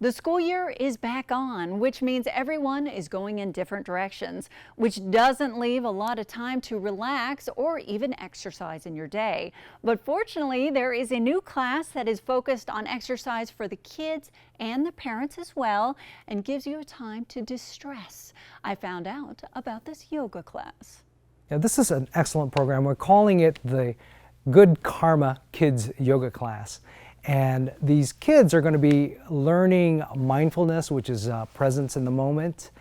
The school year is back on, which means everyone is going in different directions, which doesn't leave a lot of time to relax or even exercise in your day. But fortunately, there is a new class that is focused on exercise for the kids and the parents as well, and gives you a time to distress. I found out about this yoga class. Yeah, this is an excellent program. We're calling it the Good Karma Kids Yoga Class. And these kids are going to be learning mindfulness, which is presence in the moment,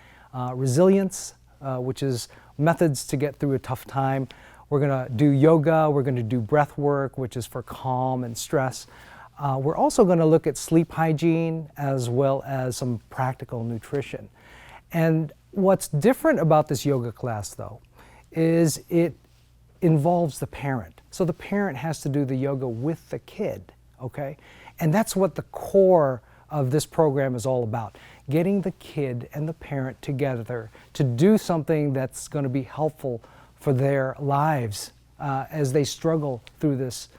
resilience, which is methods to get through a tough time. We're going to do yoga, we're going to do breath work, which is for calm and stress. We're also going to look at sleep hygiene as well as some practical nutrition. And what's different about this yoga class, though, is it involves the parent. So the parent has to do the yoga with the kid. Okay? And that's what the core of this program is all about, getting the kid and the parent together to do something that's going to be helpful for their lives as they struggle through this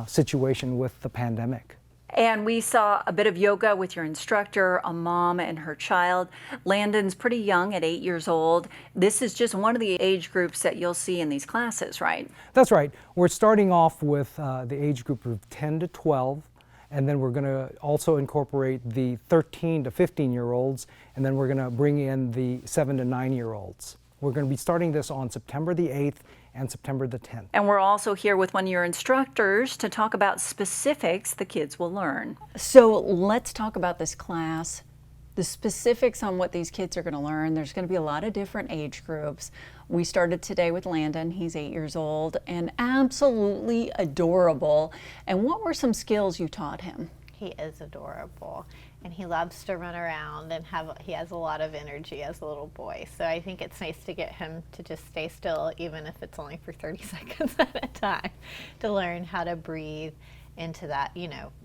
situation with the pandemic. And we saw a bit of yoga with your instructor, a mom and her child. Landon's pretty young at 8 years old. This is just one of the age groups that you'll see in these classes, right? That's right. We're starting off with the age group of 10 to 12, and then we're going to also incorporate the 13 to 15-year-olds, and then we're going to bring in the 7 to 9-year-olds. We're going to be starting this on September the 8th and September the 10th. And we're also here with one of your instructors to talk about specifics the kids will learn. So let's talk about this class, the specifics on what these kids are going to learn. There's going to be a lot of different age groups. We started today with Landon. He's 8 years old and absolutely adorable. And what were some skills you taught him? He is adorable, and he loves to run around, and he has a lot of energy as a little boy. So I think it's nice to get him to just stay still, even if it's only for 30 seconds at a time, to learn how to breathe into that,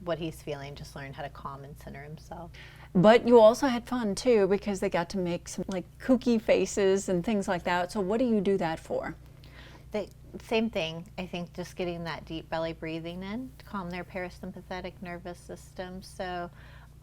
what he's feeling, just learn how to calm and center himself. But you also had fun too, because they got to make some kooky faces and things like that. So what do you do that for? The same thing, I think, just getting that deep belly breathing in to calm their parasympathetic nervous system. So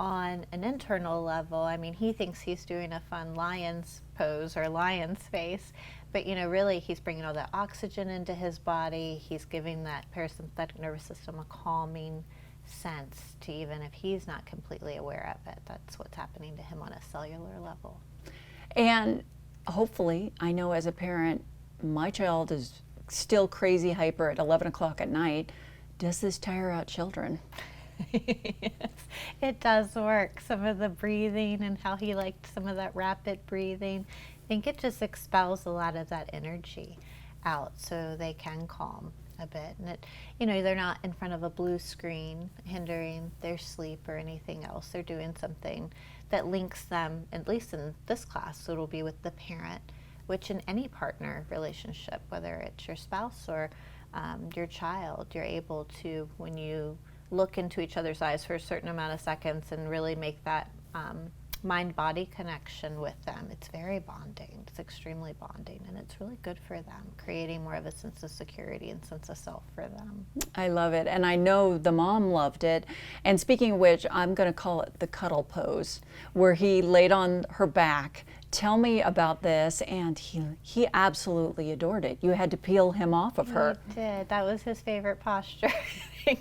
on an internal level, he thinks he's doing a fun lion's pose or lion's face, but really he's bringing all that oxygen into his body. He's giving that parasympathetic nervous system a calming sense to, even if he's not completely aware of it, that's what's happening to him on a cellular level. And hopefully, I know as a parent, my child is still crazy hyper at 11 o'clock at night. Does this tire out children? Yes, it does work. Some of the breathing and how he liked some of that rapid breathing, I think it just expels a lot of that energy out so they can calm a bit. And they're not in front of a blue screen hindering their sleep or anything else. They're doing something that links them, at least in this class, so it'll be with the parent, which in any partner relationship, whether it's your spouse or your child, you're able to, when you look into each other's eyes for a certain amount of seconds and really make that mind-body connection with them, it's very bonding. It's extremely bonding, and it's really good for them, creating more of a sense of security and sense of self for them. I love it, and I know the mom loved it. And speaking of which, I'm going to call it the cuddle pose, where he laid on her back. Tell me about this. And he absolutely adored it. You had to peel him off of her. He did. That was his favorite posture.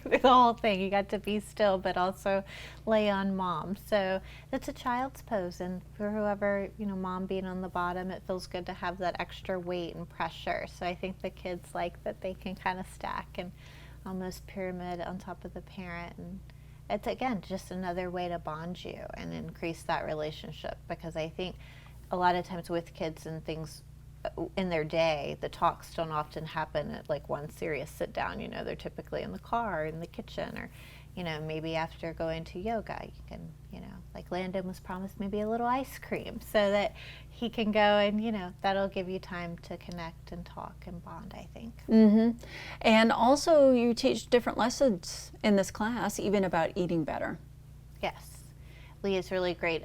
The whole thing. You got to be still, but also lay on mom. So that's a child's pose, and for whoever, mom being on the bottom, it feels good to have that extra weight and pressure. So I think the kids like that they can kind of stack and almost pyramid on top of the parent. And it's, again, just another way to bond you and increase that relationship, because I think a lot of times with kids and things in their day, the talks don't often happen at one serious sit down. They're typically in the car, in the kitchen, or maybe after going to yoga, you can, like Landon was promised maybe a little ice cream so that he can go and, that'll give you time to connect and talk and bond, I think. Mm-hmm. And also you teach different lessons in this class, even about eating better. Yes. Lee is really great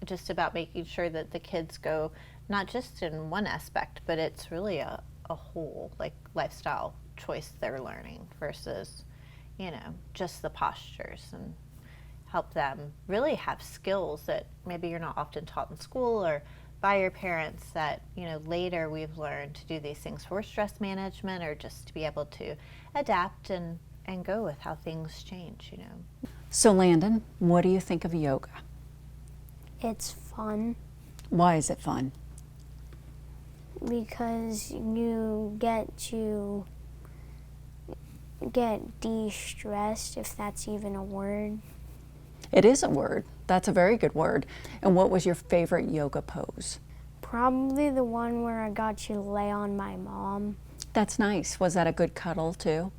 just about making sure that the kids go not just in one aspect, but it's really a whole lifestyle choice they're learning versus just the postures, and help them really have skills that maybe you're not often taught in school or by your parents, that later we've learned to do these things for stress management, or just to be able to adapt and go with how things change. So Landon, what do you think of yoga? It's fun Why is it fun? because you get to get de-stressed, if that's even a word. It is a word. That's a very good word. And what was your favorite yoga pose? Probably the one where I got to lay on my mom. That's nice. Was that a good cuddle too?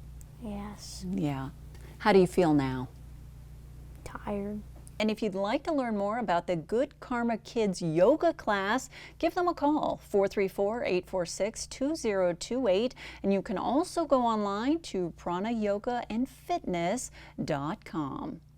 Yes, Yeah. How do you feel now? tired. And if you'd like to learn more about the Good Karma Kids yoga class, give them a call, 434-846-2028. And you can also go online to pranayogaandfitness.com.